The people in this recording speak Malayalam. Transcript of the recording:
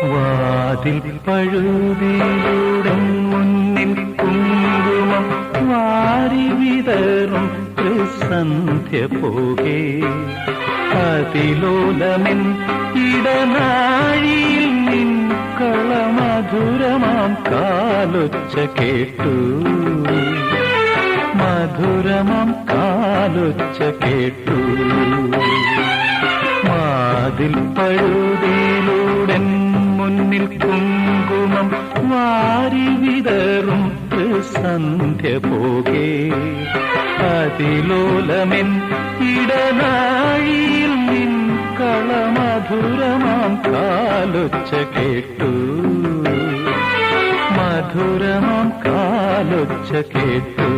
വാതിൽ പഴുതിലൂടെ മുന്നിൽ കുങ്കുമം വാരി വിതറും സന്ധ്യ പോകെ അതിലോലമെൻ ഇടനാഴിയിൽ നിൻ കളമധുരമാം കാലൊച്ച കേട്ടു, മധുരമാം കാലൊച്ച കേട്ടു. വാതിൽ പഴുതിലൂടെ മുന്നിൽ കുങ്കുമം വാരി വിതറും സന്ധ്യ പോകെ അതിലോലമെൻ ഇടനാഴിയിൽ നിൻ കളമധുരമാം കാലൊച്ച കേട്ടു, മധുരമാം കാലൊച്ച കേട്ടു.